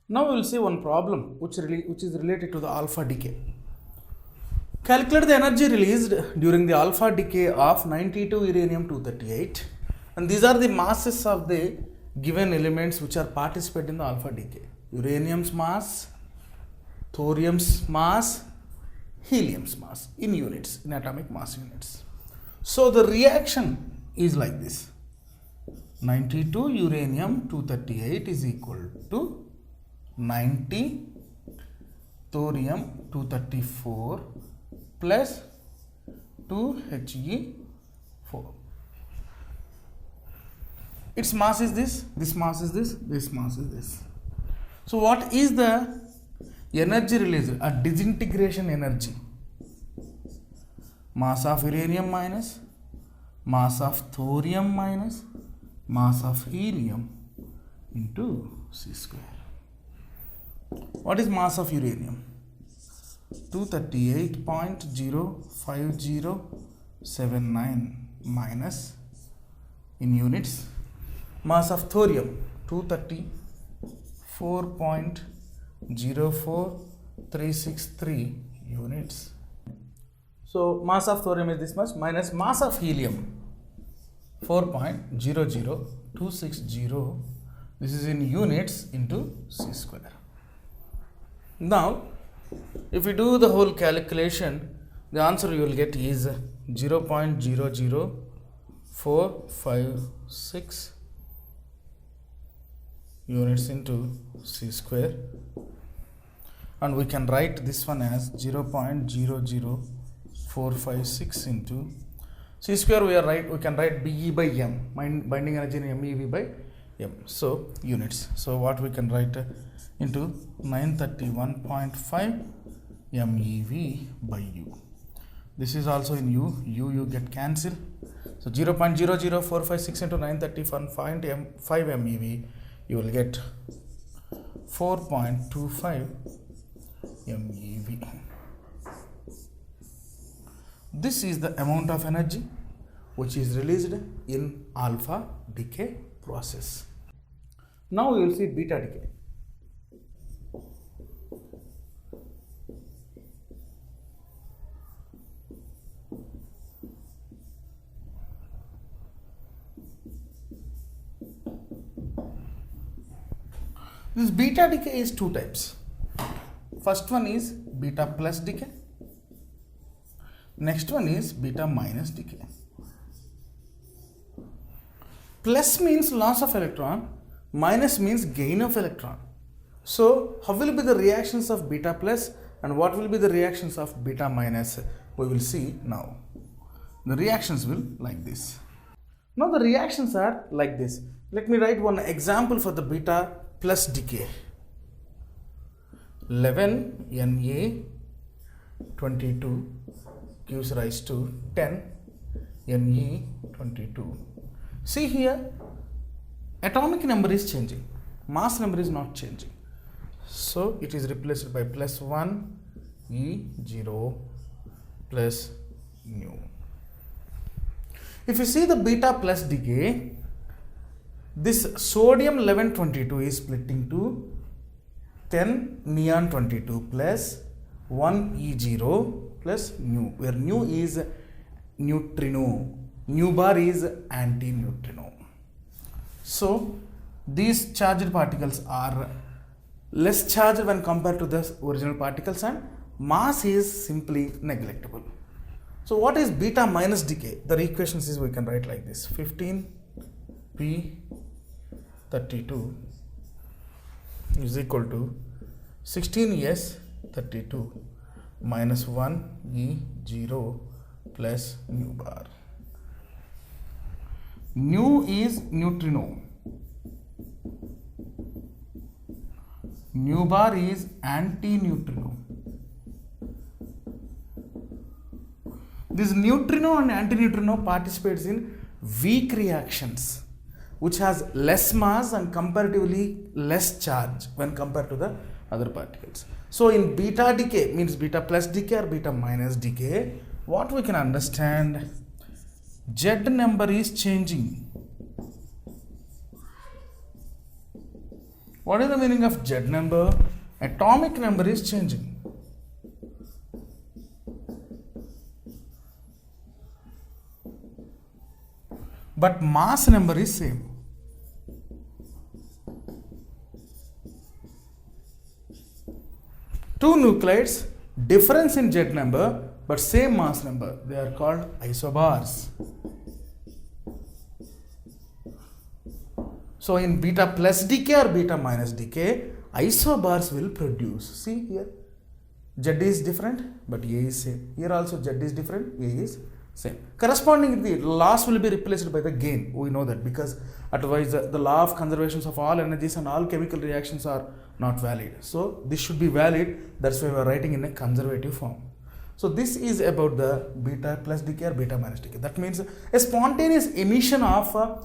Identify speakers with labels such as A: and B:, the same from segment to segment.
A: Now we will see one problem which is related to the alpha decay. Calculate the energy released during the alpha decay of 92 uranium-238, and these are the masses of the given elements which are participate in the alpha decay. Uranium's mass, thorium's mass, helium's mass in units, in atomic mass units. So the reaction is like this: 92 uranium-238 is equal to 90 thorium-234 plus 2He4. Its mass is this mass is this mass is this. So what is the energy released? A disintegration energy. Mass of uranium minus mass of thorium minus mass of helium into C square. What is mass of uranium? 238.05079 minus, in units, mass of thorium 234.04363 units. So mass of thorium is this much minus mass of helium 4.00260. This is in units into C square. Now if we do the whole calculation, the answer you will get is 0.00456 units into C square, and we can write this one as 0.00456 into C square. We can write Be by M, binding energy in MeV by M, so units. So what we can write into 931.5 MeV by U. This is also in U. You get cancelled. So 0.00456 into 931.5 MeV, you will get 4.25 MeV. This is the amount of energy which is released in alpha decay process. Now we will see beta decay. This beta decay is two types. First one is beta plus decay. Next one is beta minus decay. Plus means loss of electron, minus means gain of electron. So how will be the reactions of beta plus and what will be the reactions of beta minus? We will see now. The reactions will like this. Now the reactions are like this. Let me write one example for the beta plus decay. 11 Na22 gives rise to 10 Ne22. See here, atomic number is changing, mass number is not changing. So it is replaced by plus 1 E0 plus nu. If you see the beta plus decay, this sodium 1122 is splitting to 10 neon 22 plus 1 E0 plus nu, where nu is neutrino, nu bar is anti-neutrino. So these charged particles are less charged when compared to the original particles and mass is simply neglectable. So what is beta minus decay? The equations is we can write like this: 15P32 is equal to 16S32 minus 1E0 plus nu bar. Nu is neutrino, nu bar is anti-neutrino. This neutrino and anti-neutrino participates in weak reactions which has less mass and comparatively less charge when compared to the other particles. So in beta decay, means beta plus decay or beta minus decay, what we can understand, Z number is changing. What is the meaning of Z number? Atomic number is changing. But mass number is same. Two nuclides, difference in Z number, but same mass number. They are called isobars. So in beta plus decay or beta minus decay, isobars will produce. See here, Z is different, but A is same. Here also Z is different, A is same. Corresponding, the loss will be replaced by the gain. We know that, because otherwise the law of conservation of all energies and all chemical reactions are not valid. So this should be valid. That's why we are writing in a conservative form. So this is about the beta plus decay or beta minus decay. That means a spontaneous emission of a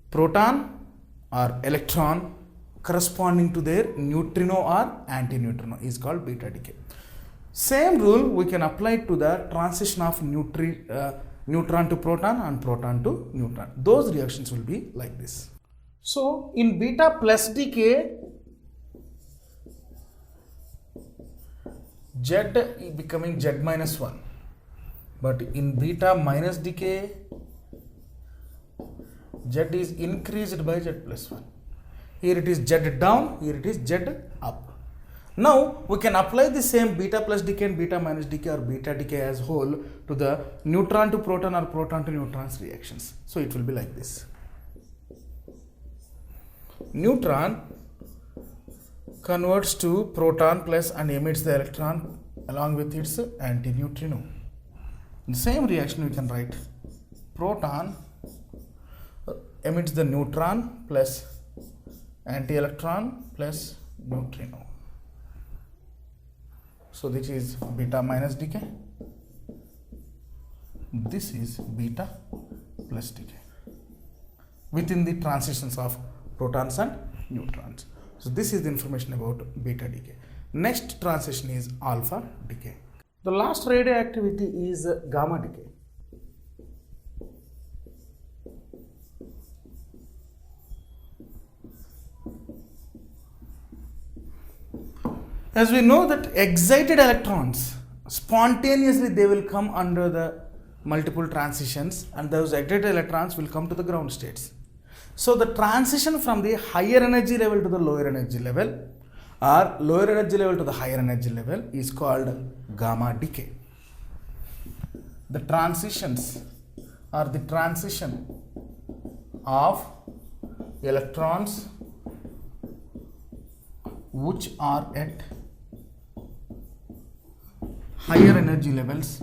A: proton or electron corresponding to their neutrino or antineutrino is called beta decay. Same rule we can apply to the transition of neutron to proton and proton to neutron. Those reactions will be like this. So in beta plus decay, Z becoming Z minus 1, but in beta minus decay, Z is increased by Z plus 1. Here it is Z down, here it is Z up. Now we can apply the same beta plus decay and beta minus decay or beta decay as whole to the neutron to proton or proton to neutrons reactions. So it will be like this. Neutron converts to proton plus and emits the electron along with its antineutrino. In the same reaction we can write proton emits the neutron plus anti-electron plus neutrino. So this is beta minus decay. This is beta plus decay within the transitions of protons and neutrons. So this is the information about beta decay. Next transition is alpha decay. The last radioactivity is gamma decay. As we know that excited electrons, spontaneously they will come under the multiple transitions, and those excited electrons will come to the ground states. So the transition from the higher energy level to the lower energy level or lower energy level to the higher energy level is called gamma decay. The transitions or the transition of electrons which are at higher energy levels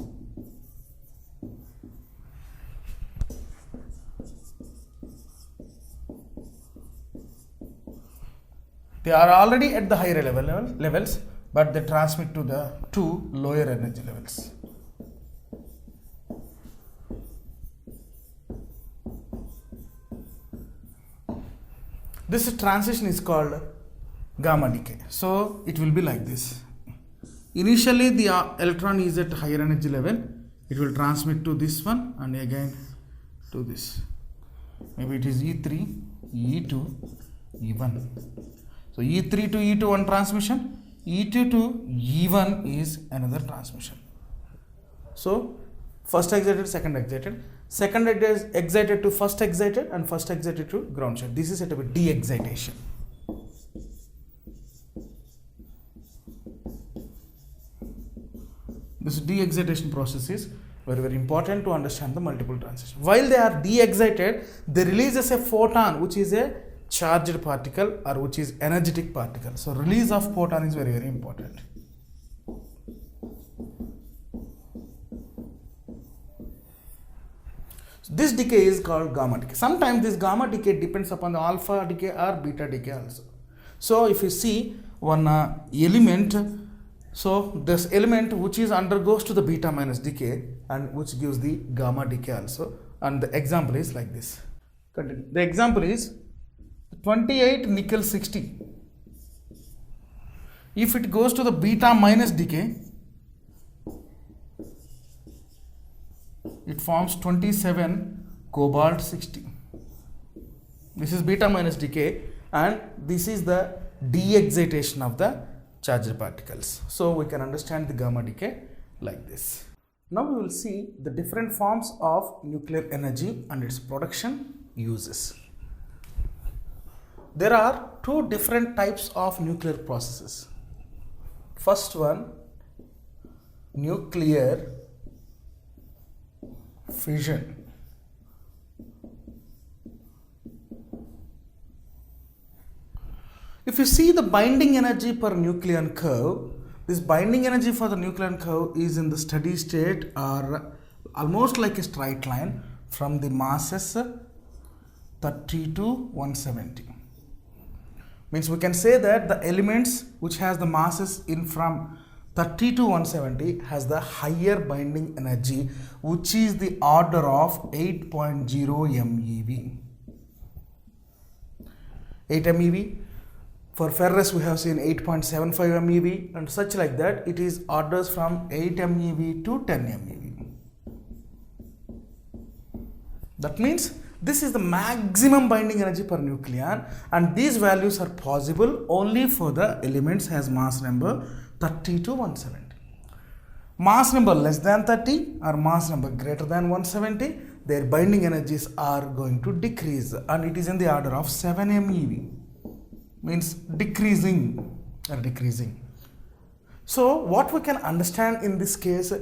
A: they are already at the higher levels, but they transmit to the two lower energy levels. This transition is called gamma decay. So it will be like this. Initially the electron is at higher energy level, it will transmit to this one and again to this. Maybe it is E3, E2, E1. So E3 to E2 one transmission, E2 to E1 is another transmission. So first excited, second excited, second excited to first excited, and first excited to ground state. This is said to be de-excitation. This de-excitation process is very, very important to understand the multiple transition. While they are de-excited, they releases a photon, which is a charged particle or which is energetic particle. So release of photon is very, very important. So this decay is called gamma decay. Sometimes this gamma decay depends upon the alpha decay or beta decay also. So if you see one element, so this element which is undergoes to the beta minus decay and which gives the gamma decay also, and the example is like this. Continue. The example is 28 nickel 60. If it goes to the beta minus decay, it forms 27 cobalt 60. This is beta minus decay, and this is the de-excitation of the charged particles. So we can understand the gamma decay like this. Now we will see the different forms of nuclear energy and its production uses. There are two different types of nuclear processes. First one, nuclear fission. If you see the binding energy per nucleon curve, this binding energy for the nucleon curve is in the steady state or almost like a straight line from the masses 30 to 170. Means we can say that the elements which has the masses in from 30 to 170 has the higher binding energy, which is the order of 8.0 MeV. 8 MeV. For ferrous we have seen 8.75 MeV and such like that. It is orders from 8 MeV to 10 MeV. That means this is the maximum binding energy per nucleon, and these values are possible only for the elements has mass number 30 to 170. Mass number less than 30 or mass number greater than 170, their binding energies are going to decrease, and it is in the order of 7 MeV. Means decreasing or decreasing. So what we can understand in this case,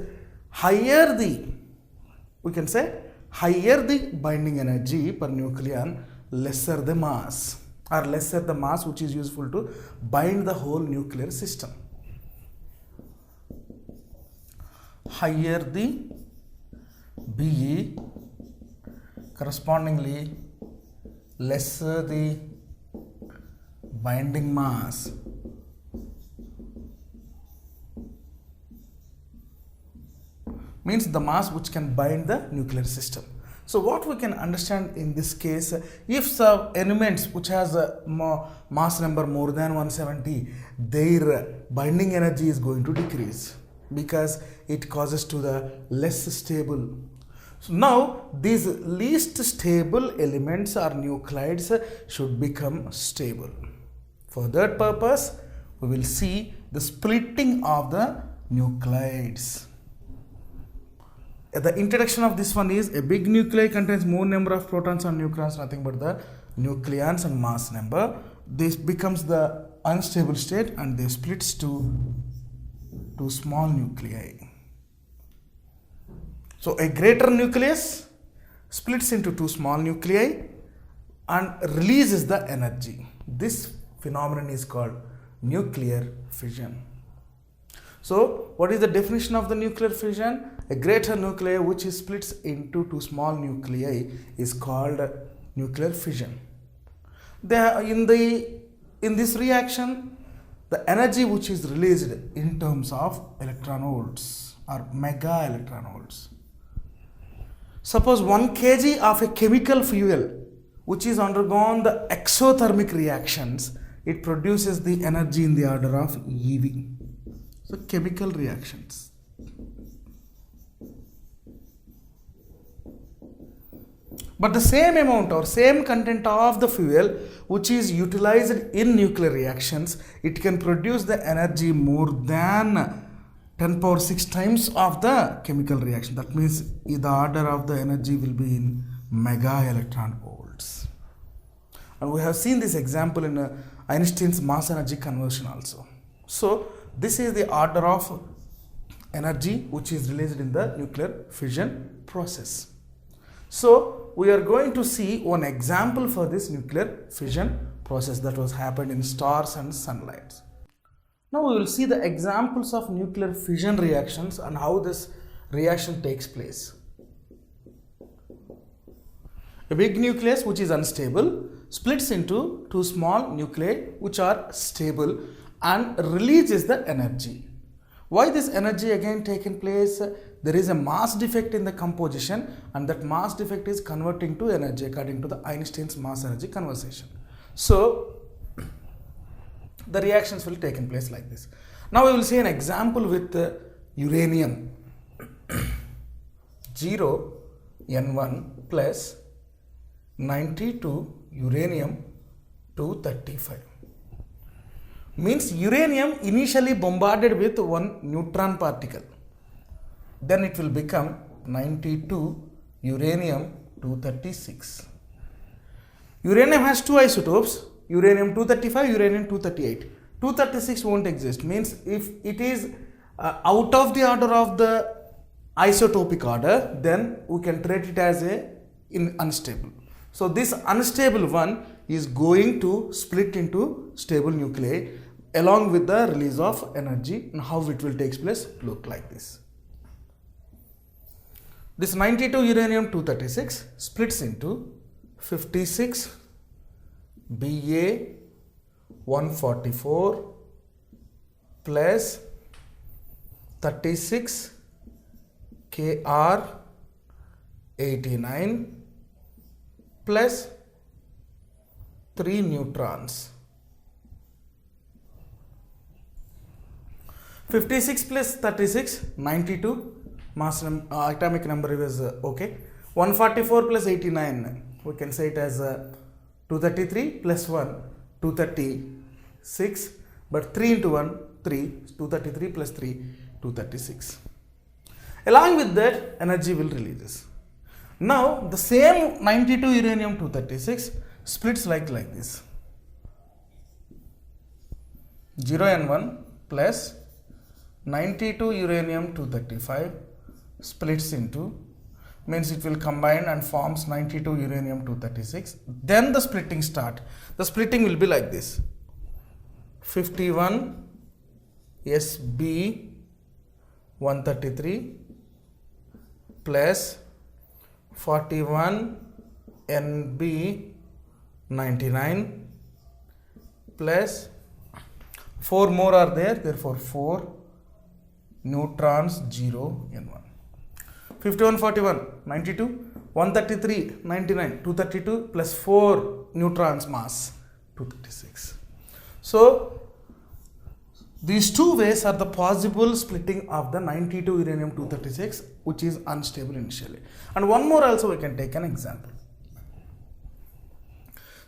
A: we can say higher the binding energy per nucleon, lesser the mass, or lesser the mass which is useful to bind the whole nuclear system. Higher the Be, correspondingly lesser the binding mass. Means the mass which can bind the nuclear system. So what we can understand in this case, if some elements which has a mass number more than 170, their binding energy is going to decrease because it causes to the less stable. So now these least stable elements or nuclides should become stable. For that purpose, we will see the splitting of the nuclides. The introduction of this one is a big nuclei contains more number of protons and neutrons, nothing but the nucleons and mass number. This becomes the unstable state and they splits to small nuclei. So a greater nucleus splits into two small nuclei and releases the energy. This phenomenon is called nuclear fission. So what is the definition of the nuclear fission? A greater nuclei which is splits into two small nuclei is called nuclear fission. In this reaction, the energy which is released in terms of electron volts or mega electron volts. Suppose 1 kg of a chemical fuel which is undergone the exothermic reactions, it produces the energy in the order of eV. So chemical reactions. But the same amount or same content of the fuel which is utilized in nuclear reactions, it can produce the energy more than 10 power 6 times of the chemical reaction. That means the order of the energy will be in mega electron volts. And we have seen this example in Einstein's mass energy conversion also. So this is the order of energy which is released in the nuclear fission process. So we are going to see one example for this nuclear fission process that was happened in stars and sunlight. Now we will see the examples of nuclear fission reactions and how this reaction takes place. A big nucleus which is unstable splits into two small nuclei which are stable and releases the energy. Why this energy again taken place? There is a mass defect in the composition and that mass defect is converting to energy according to the Einstein's mass energy conversation. So the reactions will take in place like this. Now we will see an example with uranium 0 N1 plus 92 uranium 235. Means uranium initially bombarded with one neutron particle. Then it will become 92 uranium 236. Uranium has two isotopes, uranium 235, uranium 238. 236 won't exist. Means if it is out of the order of the isotopic order, then we can treat it as a unstable. So this unstable one is going to split into stable nuclei along with the release of energy, and how it will take place look like this. This 92 uranium 236 splits into 56 Ba 144 plus 36 Kr 89 plus 3 neutrons. 56 plus 36, 92. Mass atomic number is okay. 144 plus 89, we can say it as 233 plus 1, 236. But 3 into 1, 3. 233 plus 3, 236. Along with that, energy will releases. Now, the same 92 uranium 236 splits like this. 0N1 plus 92 uranium 235 splits into, means it will combine and forms 92 uranium 236. Then the splitting start. The splitting will be like this. 51 Sb 133 plus 41 Nb 99 plus 4 more are there, therefore 4 neutrons 0 N1. 51 41 92 133 99 232 plus 4 neutrons mass 236. So these two ways are the possible splitting of the 92 uranium 236, which is unstable initially. And one more also we can take an example.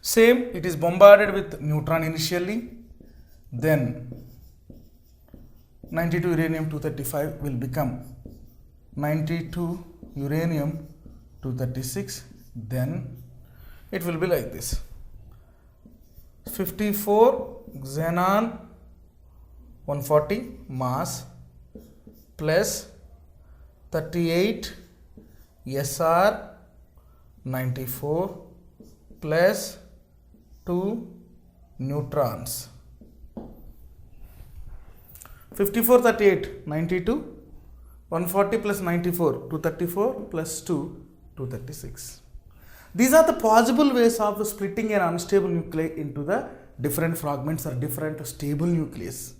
A: Same, it is bombarded with neutron initially, then 92 uranium 235 will become 92 uranium 236, then it will be like this. 54 xenon 140 mass plus 38 SR 94 plus 2 neutrons. 54 38 92, 140 plus 94 234 plus 2 236. These are the possible ways of splitting an unstable nuclei into the different fragments or different stable nucleus.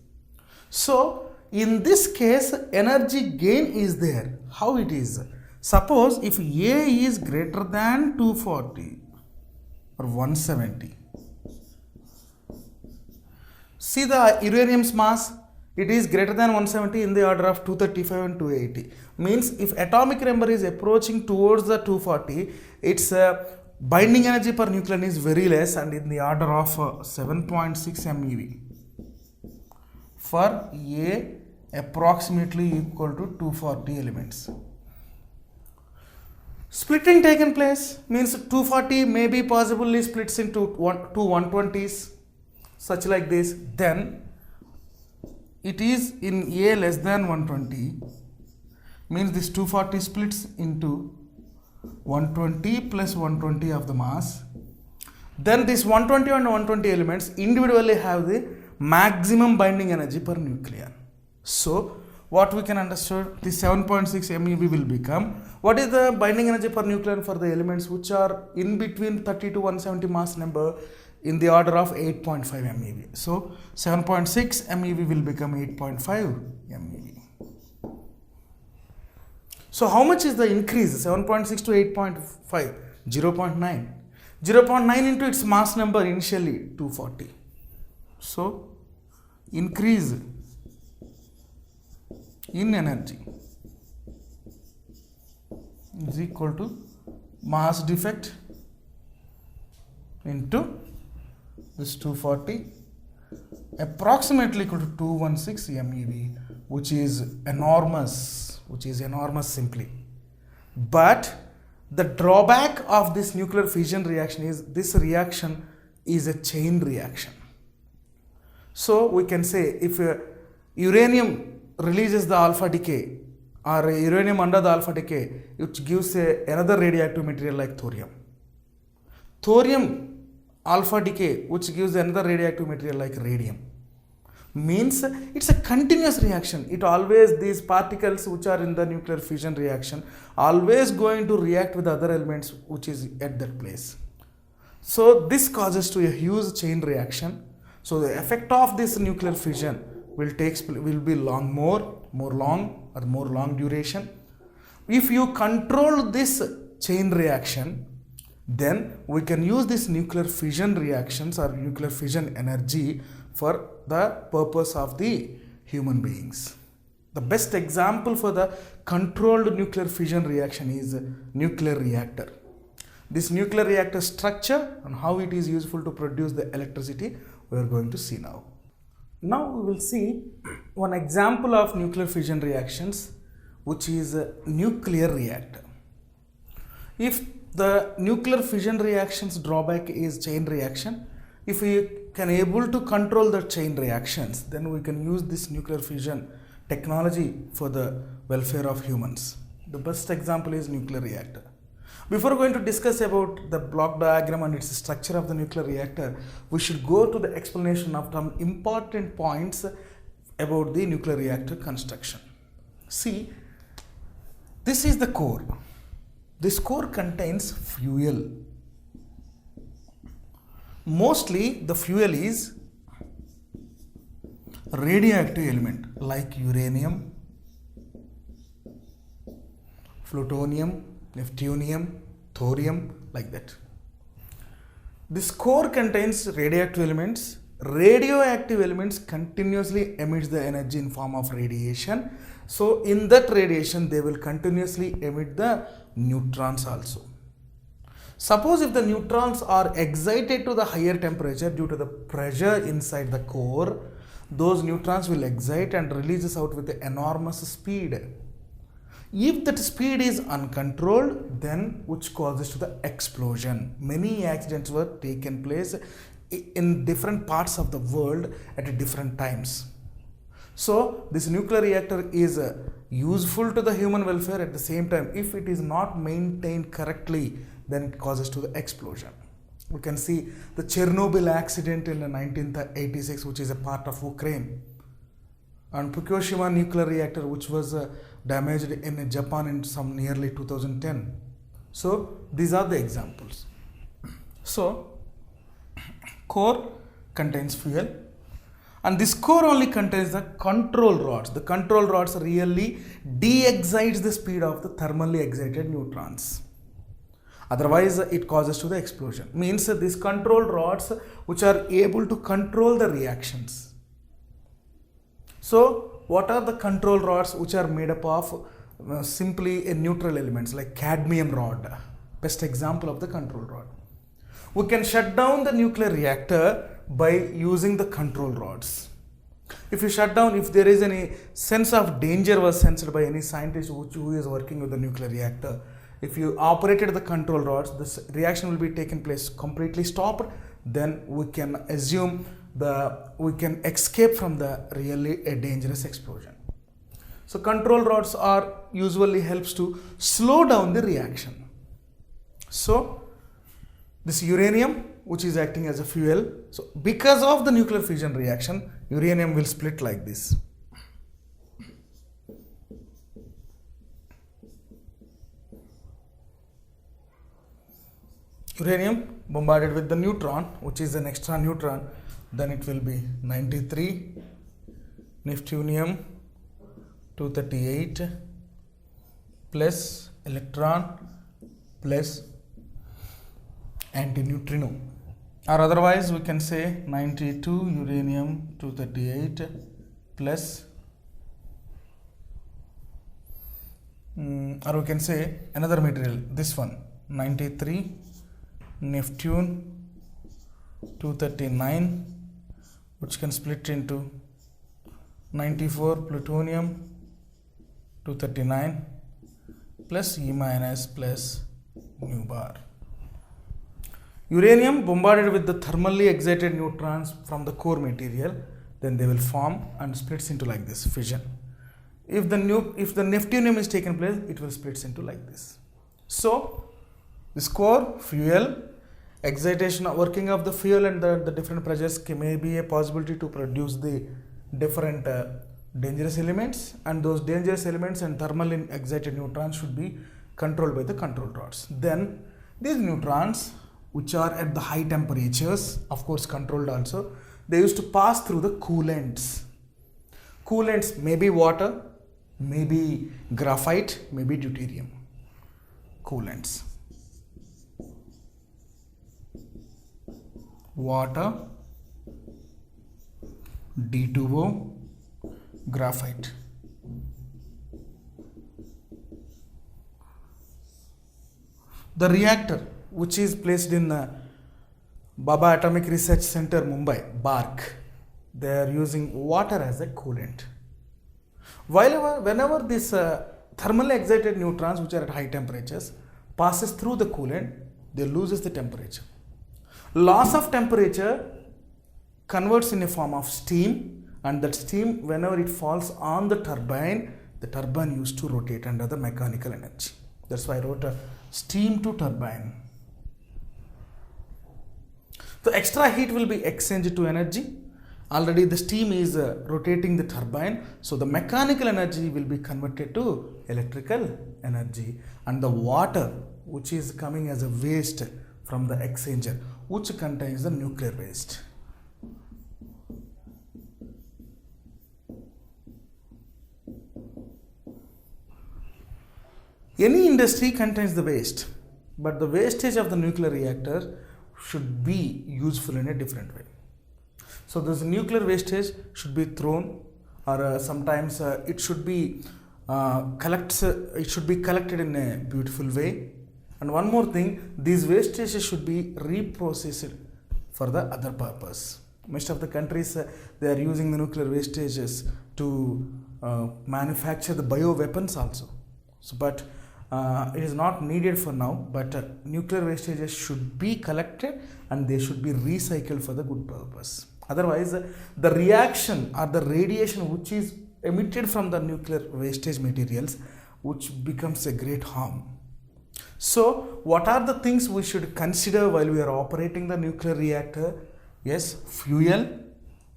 A: So in this case, energy gain is there. How it is? Suppose if A is greater than 240 or 170, see the uranium's mass, it is greater than 170 in the order of 235 and 280. Means if atomic number is approaching towards the 240, its binding energy per nucleon is very less and in the order of 7.6 MeV. For A approximately equal to 240 elements. Splitting taken place means 240 may be possibly splits into two 120s, such like this. Then it is in A less than 120, means this 240 splits into 120 plus 120 of the mass. Then this 120 and 120 elements individually have the maximum binding energy per nucleon. So what we can understand, the 7.6 MeV will become, what is the binding energy per nucleon for the elements which are in between 30 to 170 mass number, in the order of 8.5 MeV. So 7.6 MeV will become 8.5 MeV. So how much is the increase? 7.6 to 8.5, 0.9. 0.9 into its mass number initially 240. So increase in energy is equal to mass defect into is 240, approximately equal to 216 MeV, which is enormous, simply. But the drawback of this nuclear fission reaction is this reaction is a chain reaction. So we can say if uranium releases the alpha decay or uranium under the alpha decay, it gives another radioactive material like thorium. Thorium alpha decay, which gives another radioactive material like radium. Means it's a continuous reaction. It always, these particles which are in the nuclear fission reaction, always going to react with other elements which is at that place. So this causes to a huge chain reaction. So the effect of this nuclear fission will be more long duration. If you control this chain reaction, then we can use this nuclear fission reactions or nuclear fission energy for the purpose of the human beings. The best example for the controlled nuclear fission reaction is a nuclear reactor. This nuclear reactor structure and how it is useful to produce the electricity we are going to see now. Now we will see one example of nuclear fission reactions, which is a nuclear reactor. If the nuclear fission reactions drawback is chain reaction, if we can able to control the chain reactions, then we can use this nuclear fission technology for the welfare of humans. The best example is nuclear reactor. Before going to discuss about the block diagram and its structure of the nuclear reactor, we should go to the explanation of some important points about the nuclear reactor construction. See, this is the core. This core contains fuel. Mostly the fuel is radioactive element like uranium, plutonium, neptunium, thorium, like that. This core contains radioactive elements. Radioactive elements continuously emits the energy in form of radiation. So in that radiation they will continuously emit the neutrons also. Suppose if the neutrons are excited to the higher temperature due to the pressure inside the core, those neutrons will excite and releases out with enormous speed. If that speed is uncontrolled, then which causes to the explosion. Many accidents were taken place in different parts of the world at different times. So this nuclear reactor is useful to the human welfare. At the same time, if it is not maintained correctly, then it causes to the explosion. We can see the Chernobyl accident in 1986, which is a part of Ukraine, and Fukushima nuclear reactor, which was damaged in Japan in some nearly 2010. So these are the examples. So core contains fuel, and this core only contains the control rods. The control rods really de-excites the speed of the thermally excited neutrons. Otherwise it causes to the explosion. Means these control rods which are able to control the reactions. So what are the control rods which are made up of simply a neutral elements like cadmium rod? Best example of the control rod. We can shut down the nuclear reactor by using the control rods. If you shut down, if there is any sense of danger was sensed by any scientist who is working with the nuclear reactor, if you operated the control rods, this reaction will be taken place completely stopped, then we can assume we can escape from the really a dangerous explosion. So control rods are usually helps to slow down the reaction. So this uranium, which is acting as a fuel, so because of the nuclear fission reaction, uranium will split like this. Uranium bombarded with the neutron, which is an extra neutron, then it will be 93, neptunium 238 plus electron plus antineutrino, or otherwise we can say 92 uranium 238 plus or we can say another material, this one 93 Neptune 239, which can split into 94 plutonium 239 plus E minus plus nu bar. Uranium bombarded with the thermally excited neutrons from the core material, then they will form and splits into like this fission. If the neptunium is taken place, it will splits into like this. So this core, fuel, excitation, working of the fuel and the different pressures may be a possibility to produce the different dangerous elements, and those dangerous elements and thermally excited neutrons should be controlled by the control rods. Then these neutrons, which are at the high temperatures, of course controlled also, they used to pass through the coolants. Coolants may be water, may be graphite, may be deuterium. Coolants. Water, D2O, graphite. The reactor, which is placed in Baba Atomic Research Center, Mumbai, BARC, they are using water as a coolant. Whenever this thermally excited neutrons, which are at high temperatures, passes through the coolant, they loses the temperature. Loss of temperature converts in a form of steam, and that steam, whenever it falls on the turbine used to rotate under the mechanical energy. That's why I wrote a steam to turbine. The extra heat will be exchanged to energy. Already the steam is rotating the turbine, so the mechanical energy will be converted to electrical energy, and the water, which is coming as a waste from the exchanger, which contains the nuclear waste. Any industry contains the waste, but the wastage of the nuclear reactor should be useful in a different way. So this nuclear wastage should be thrown, or sometimes it should be collected in a beautiful way. And one more thing, these wastages should be reprocessed for the other purpose. Most of the countries they are using the nuclear wastages to manufacture the bioweapons also. So, but it is not needed for now, but nuclear wastages should be collected and they should be recycled for the good purpose. Otherwise, the reaction or the radiation which is emitted from the nuclear wastage materials, which becomes a great harm. So, what are the things we should consider while we are operating the nuclear reactor? Yes, fuel,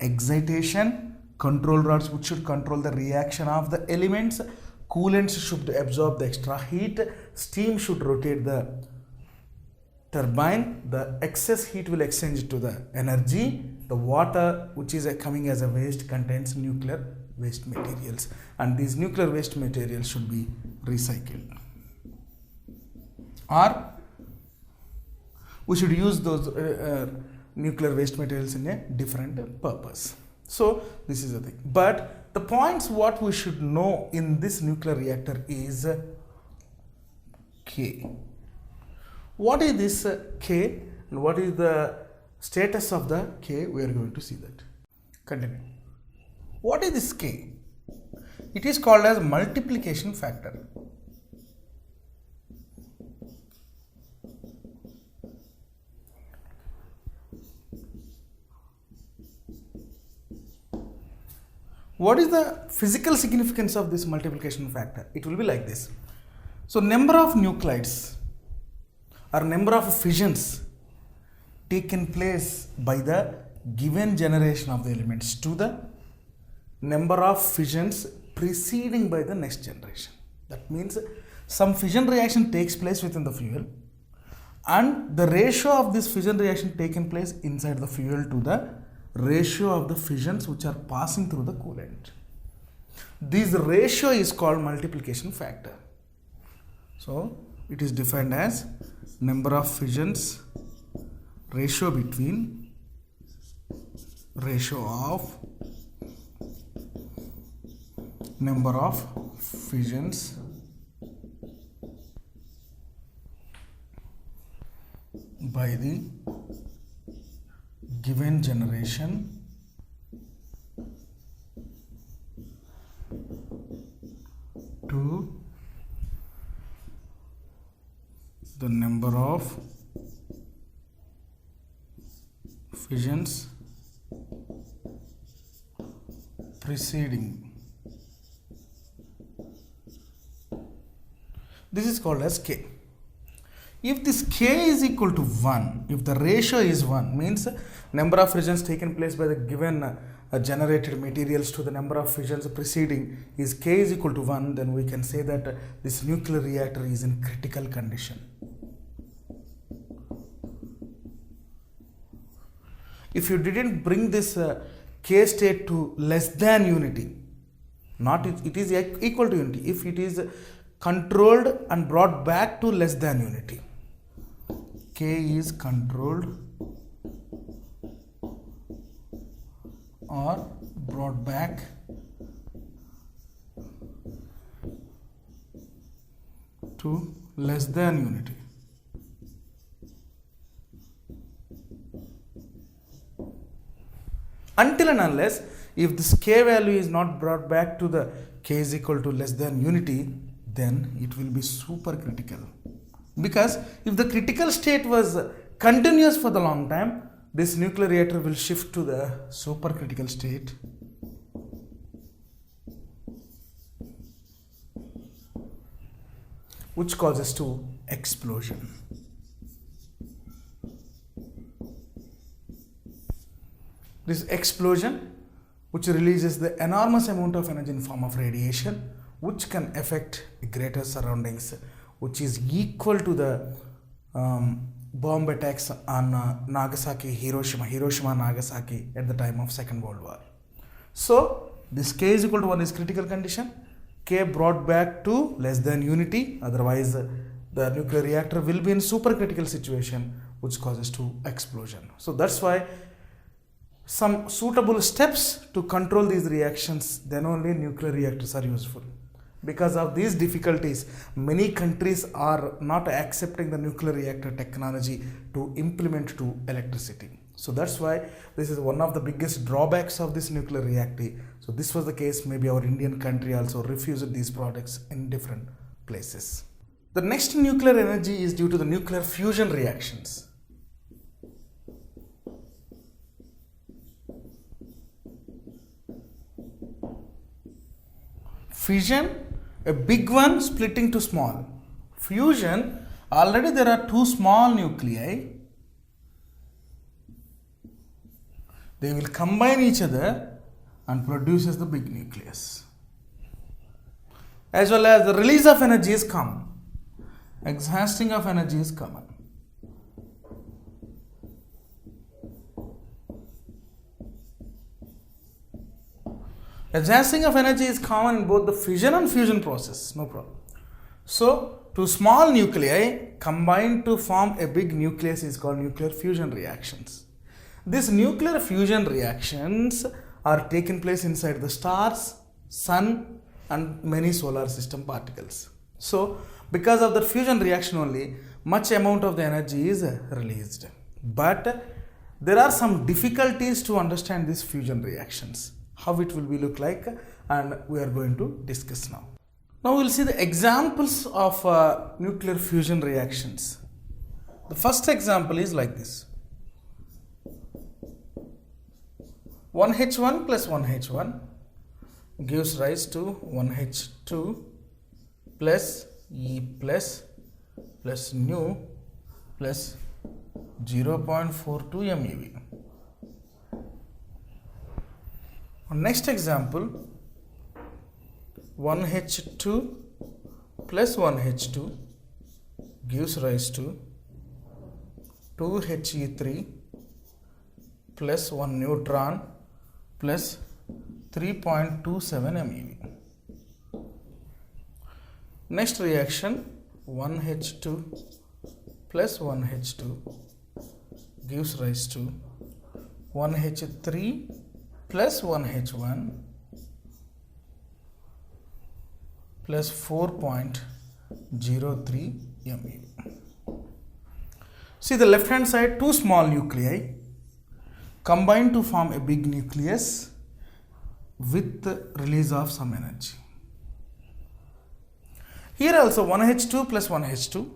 A: excitation, control rods which should control the reaction of the elements, coolants should absorb the extra heat, steam should rotate the turbine, the excess heat will exchange to the energy, the water which is coming as a waste contains nuclear waste materials, and these nuclear waste materials should be recycled, or we should use those nuclear waste materials in a different purpose. So this is the thing, but the points what we should know in this nuclear reactor is K. What is this K and what is the status of the K? We are going to see that. Continue. What is this K? It is called as multiplication factor. What is the physical significance of this multiplication factor? It will be like this. So number of nuclides or number of fissions taken place by the given generation of the elements to the number of fissions preceding by the next generation. That means some fission reaction takes place within the fuel, and the ratio of this fission reaction taken place inside the fuel to the ratio of the fissions which are passing through the coolant. This ratio is called multiplication factor. So it is defined as number of fissions ratio between ratio of number of fissions by the given generation to the number of fissions preceding. This is called as K. If this K is equal to 1, if the ratio is 1, means number of fissions taken place by the given generated materials to the number of fissions preceding is K is equal to 1, then we can say that this nuclear reactor is in critical condition. If you didn't bring this K state to less than unity, not it is equal to unity, if it is controlled and brought back to less than unity, K is controlled or brought back to less than unity. Until and unless if this K value is not brought back to the K is equal to less than unity, then it will be supercritical. Because if the critical state was continuous for the long time, this nuclear reactor will shift to the supercritical state, which causes to explosion. This explosion, which releases the enormous amount of energy in form of radiation, which can affect greater surroundings, which is equal to the bomb attacks on Nagasaki, Hiroshima, Nagasaki at the time of Second World War. So this K is equal to 1 is critical condition. K brought back to less than unity, otherwise the nuclear reactor will be in supercritical situation, which causes to explosion. So that's why some suitable steps to control these reactions, then only nuclear reactors are useful. Because of these difficulties, many countries are not accepting the nuclear reactor technology to implement to electricity. So that's why this is one of the biggest drawbacks of this nuclear reactor. So this was the case, maybe our Indian country also refused these products in different places. The next nuclear energy is due to the nuclear fusion reactions. Fission, a big one splitting to small. Fusion, already there are two small nuclei. They will combine each other and produces the big nucleus. As well as the release of energy is common. Exhausting of energy is common. Exhausting of energy is common in both the fission and fusion process, no problem. So, two small nuclei combine to form a big nucleus is called nuclear fusion reactions. These nuclear fusion reactions are taking place inside the stars, sun and many solar system particles. So, because of the fusion reaction only, much amount of the energy is released. But there are some difficulties to understand these fusion reactions. How it will be look like, and we are going to discuss now. Now we will see the examples of nuclear fusion reactions. The first example is like this. 1H1 plus 1H1 gives rise to 1H2 plus E plus nu plus 0.42 MeV. Next example, 1H2 plus 1H2 gives rise to 2He3 plus 1 neutron plus 3.27 MeV. Next reaction, 1H2 plus 1H2 gives rise to 1H3 plus 1H1 plus 4.03 MeV. See the left hand side, two small nuclei. combine to form a big nucleus with release of some energy. Here also 1H2 plus 1H2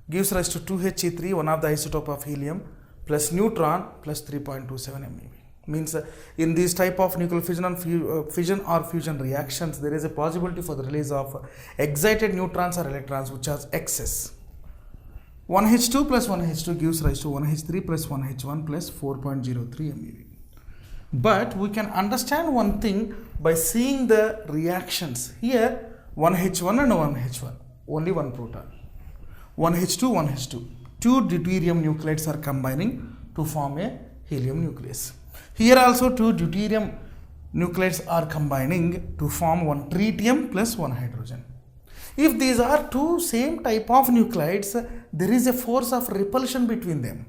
A: gives rise to 2He3, one of the isotope of helium, plus neutron plus 3.27 MeV. Means in these type of nuclear fission or fusion reactions, there is a possibility for the release of excited neutrons or electrons which has excess. 1H2 plus 1H2 gives rise to 1H3 plus 1H1 plus 4.03 MeV. But we can understand one thing by seeing the reactions. Here 1H1 and 1H1, only one proton. 1H2, 1H2. Two deuterium nuclides are combining to form a helium nucleus. Here also two deuterium nuclides are combining to form one tritium plus one hydrogen. If these are two same type of nuclides, there is a force of repulsion between them.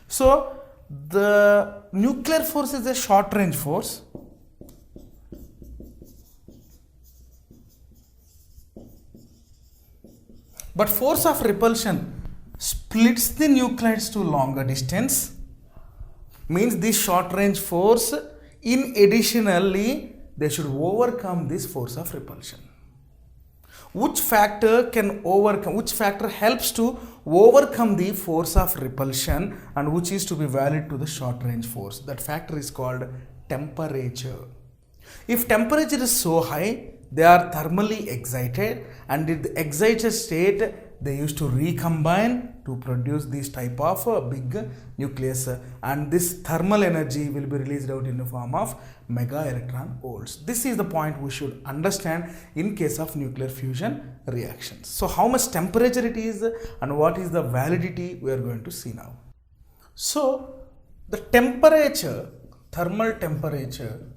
A: So the nuclear force is a short range force. But force of repulsion splits the nuclides to longer distance. Means this short range force, in additionally, they should overcome this force of repulsion. Which factor helps to overcome the force of repulsion and which is to be valid to the short range force? That factor is called temperature. If temperature is so high, they are thermally excited, and in the excited state they used to recombine to produce this type of big nucleus, and this thermal energy will be released out in the form of mega electron volts. This is the point we should understand in case of nuclear fusion reactions. So how much temperature it is and what is the validity, we are going to see now. So the temperature, thermal temperature,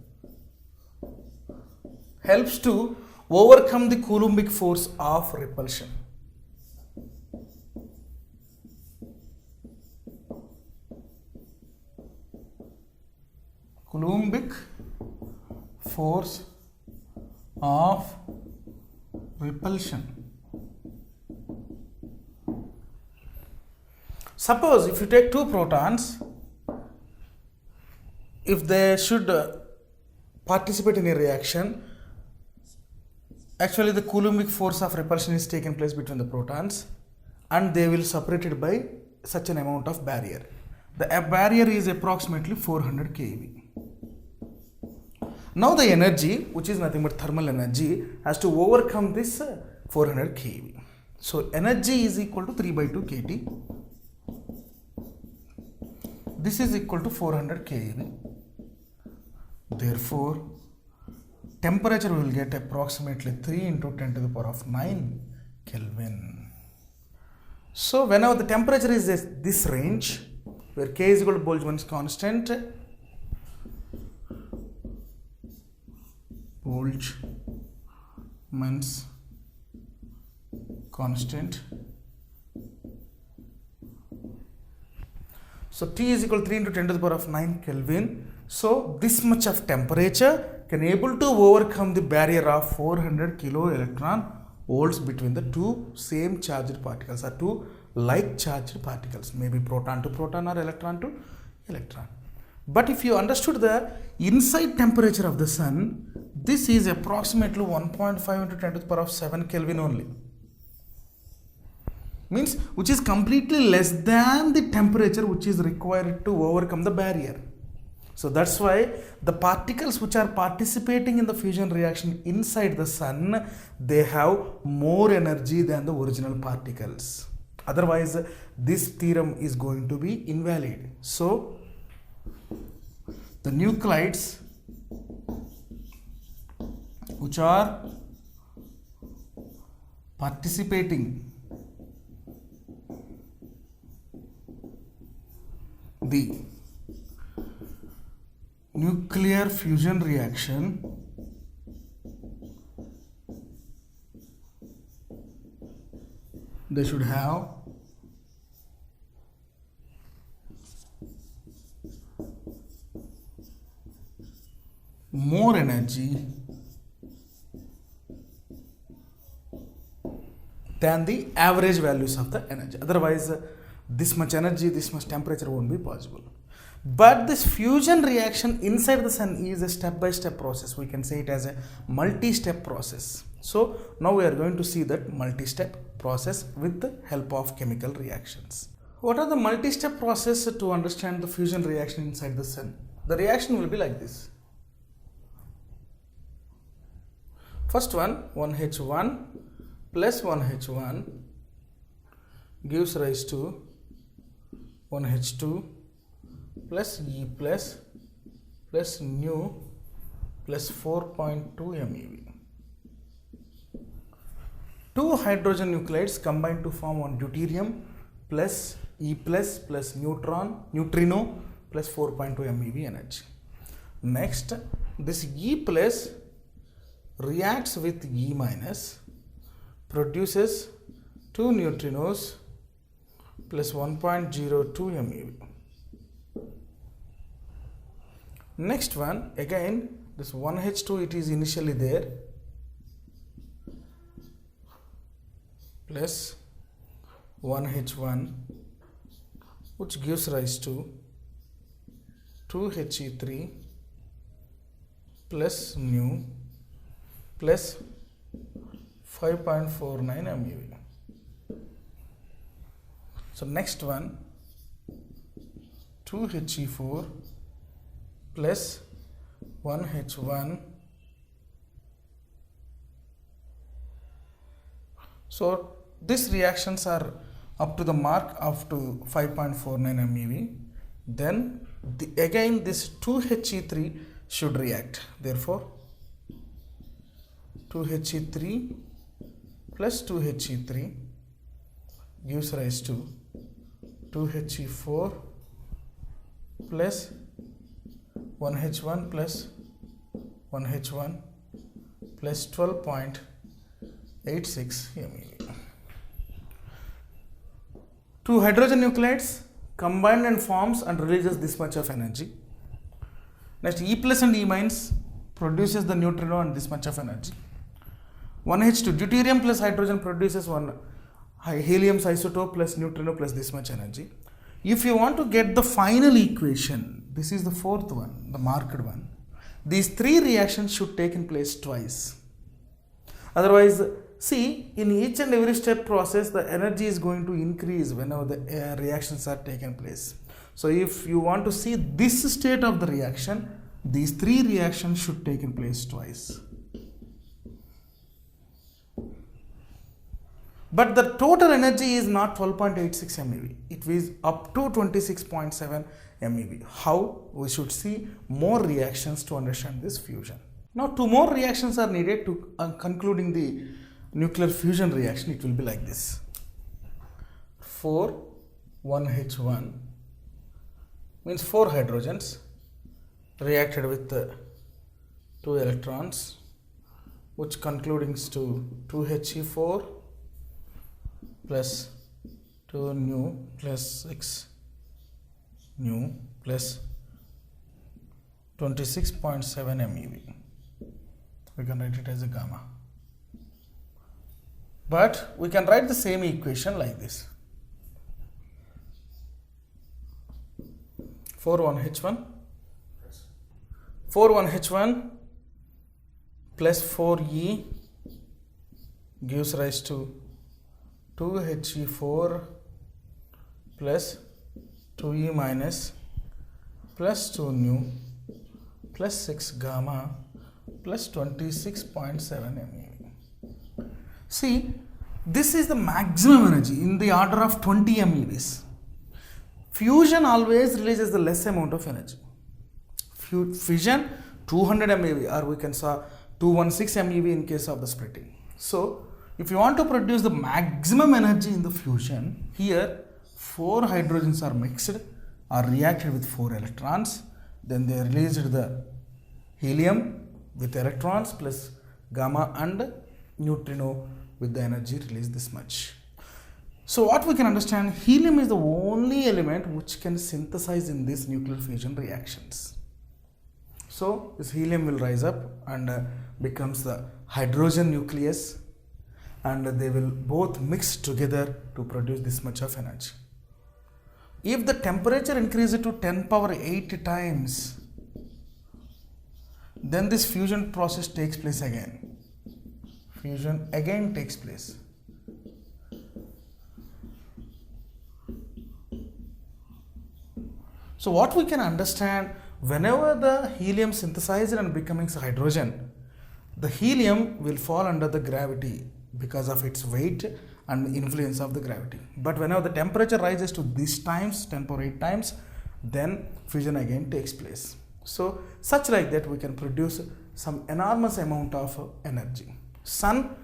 A: helps to overcome the Coulombic force of repulsion. Coulombic force of repulsion. Suppose if you take two protons, if they should participate in a reaction, actually the Coulombic force of repulsion is taken place between the protons and they will separate it by such an amount of barrier. The barrier is approximately 400 keV. Now the energy, which is nothing but thermal energy, has to overcome this 400 keV. So energy is equal to 3 by 2 kT. This is equal to 400 keV. Therefore, temperature will get approximately 3 into 10 to the power of 9 Kelvin. So whenever the temperature is this range, where K is equal to Boltzmann's constant, Boltzmann's constant. So T is equal to 3 into 10 to the power of 9 Kelvin. So this much of temperature can able to overcome the barrier of 400 kilo electron volts between the two same charged particles or two like charged particles, maybe proton to proton or electron to electron. But if you understood the inside temperature of the sun, this is approximately 1.5 into 10 to the power of 7 Kelvin only. Means which is completely less than the temperature which is required to overcome the barrier. So that's why the particles which are participating in the fusion reaction inside the sun, they have more energy than the original particles. Otherwise, this theorem is going to be invalid. So the nuclides which are participating the nuclear fusion reaction they should have more energy than the average values of the energy. Otherwise, this much energy, this much temperature won't be possible. But this fusion reaction inside the sun is a step-by-step process. We can say it as a multi-step process. So now we are going to see that multi-step process with the help of chemical reactions. What are the multi-step process to understand the fusion reaction inside the sun? The reaction will be like this. First one, 1H1 plus 1H1 gives rise to 1H2 plus E plus nu plus 4.2 MeV. Two hydrogen nuclides combine to form one deuterium plus E plus neutrino plus 4.2 MeV energy. Next, this E plus reacts with E minus, produces two neutrinos plus 1.02 MeV. Next one, again this 1H2, it is initially there, plus 1H1, which gives rise to 2He3 plus nu plus 5.49 MeV. So next one, 2He4 plus 1H1. So these reactions are up to the mark up to 5.49 MeV. Then again this 2He3 should react. Therefore 2He3 plus 2He3 gives rise to 2He4 plus 1H1 plus 1H1 plus 12.86 MeV. Two hydrogen nuclides combine and forms and releases this much of energy. Next, E plus and E minus produces the neutrino and this much of energy. 1H2 deuterium plus hydrogen produces one helium's isotope plus neutrino plus this much energy. If you want to get the final equation, this is the fourth one, the marked one. These three reactions should take in place twice. Otherwise, see, in each and every step process, the energy is going to increase whenever the reactions are taken place. So if you want to see this state of the reaction, these three reactions should take in place twice. But the total energy is not 12.86 MeV. It is up to 26.7 MeV. How? We should see more reactions to understand this fusion. Now, two more reactions are needed to concluding the nuclear fusion reaction. It will be like this. 1H1 means 4 hydrogens reacted with 2 electrons, which concluding to 2He4 plus 2 nu plus 6 nu plus 26.7 MeV. We can write it as a gamma. But we can write the same equation like this. 4 1H1 plus 4E gives rise to 2He4 plus 2E minus plus 2 nu plus 6 gamma plus 26.7 MeV. See, this is the maximum energy in the order of 20 MeVs. Fusion always releases the less amount of energy. Fission 200 MeV, or we can say 216 MeV in case of the splitting. So if you want to produce the maximum energy in the fusion, here 4 hydrogens are mixed or reacted with 4 electrons. Then they released the helium with electrons plus gamma and neutrino with the energy released this much. So what we can understand, helium is the only element which can synthesize in these nuclear fusion reactions. So this helium will rise up and becomes the hydrogen nucleus, and they will both mix together to produce this much of energy. If the temperature increases to 10 power 8 times, then this fusion process takes place again. Fusion again takes place. So what we can understand, whenever the helium synthesizes and becoming hydrogen, the helium will fall under the gravity because of its weight and influence of the gravity. But whenever the temperature rises to these times, 10 power 8 times, then fusion again takes place. So such like that we can produce some enormous amount of energy. Sun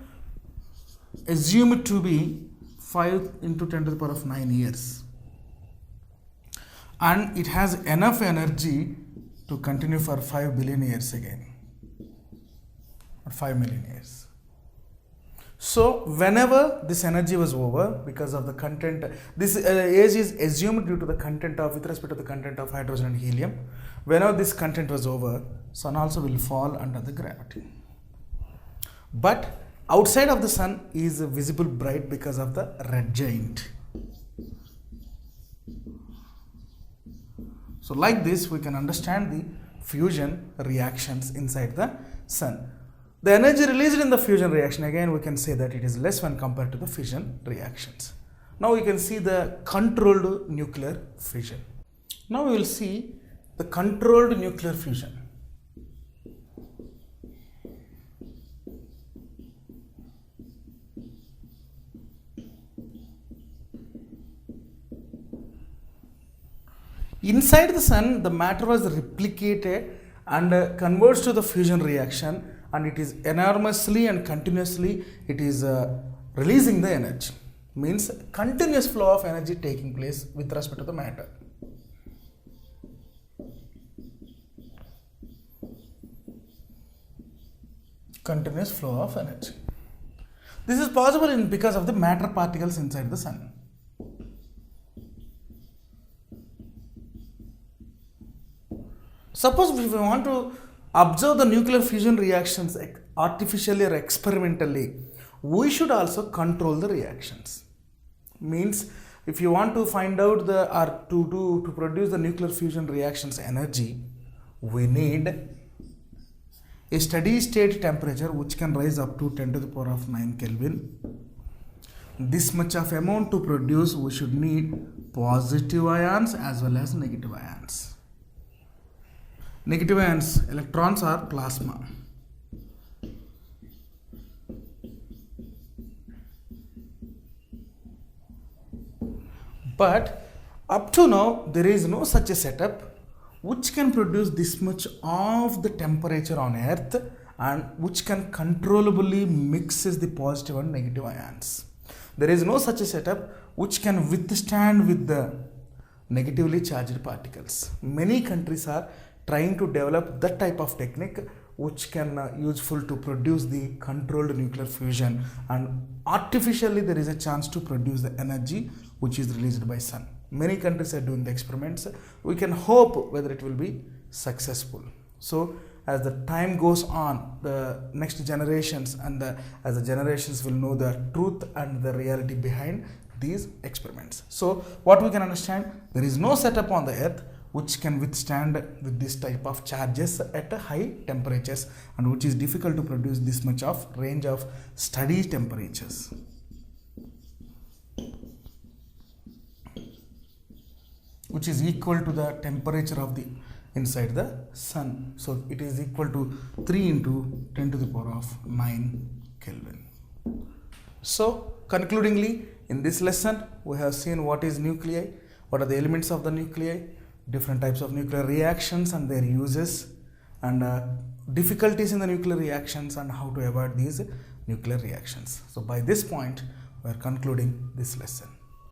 A: assumed to be 5 into 10 to the power of 9 years. And it has enough energy to continue for 5 billion years again, or 5 million years. So whenever this energy was over, because of the content, this age is assumed due to the content of, with respect to the content of hydrogen and helium. Whenever this content was over, sun also will fall under the gravity. But outside of the sun is visible bright because of the red giant. So like this we can understand the fusion reactions inside the sun. The energy released in the fusion reaction, again we can say that it is less when compared to the fission reactions. Now we can see the controlled nuclear fission. Now we will see the controlled nuclear fusion. Inside the sun, the matter was replicated and converts to the fusion reaction, and it is enormously and continuously it is releasing the energy. Means continuous flow of energy taking place with respect to the matter. Continuous flow of energy. This is possible because of the matter particles inside the sun. Suppose if we want to observe the nuclear fusion reactions artificially or experimentally, we should also control the reactions. Means if you want to find out the or to produce the nuclear fusion reactions energy, we need a steady state temperature which can rise up to 10 to the power of 9 Kelvin. This much of amount to produce, we should need positive ions as well as negative ions. Negative ions, electrons are plasma. But up to now, there is no such a setup which can produce this much of the temperature on Earth and which can controllably mixes the positive and negative ions. There is no such a setup which can withstand with the negatively charged particles. Many countries are trying to develop that type of technique which can useful to produce the controlled nuclear fusion, and artificially there is a chance to produce the energy which is released by sun. Many countries are doing the experiments. We can hope whether it will be successful. So as the time goes on, the next generations and as the generations will know the truth and the reality behind these experiments. So what we can understand, there is no setup on the earth which can withstand with this type of charges at high temperatures, and which is difficult to produce this much of range of steady temperatures. Which is equal to the temperature of the inside the sun. So it is equal to 3 into 10 to the power of 9 Kelvin. So concludingly, in this lesson we have seen what is nuclei, what are the elements of the nuclei, different types of nuclear reactions and their uses, and difficulties in the nuclear reactions and how to avoid these nuclear reactions. So by this point we are concluding this lesson.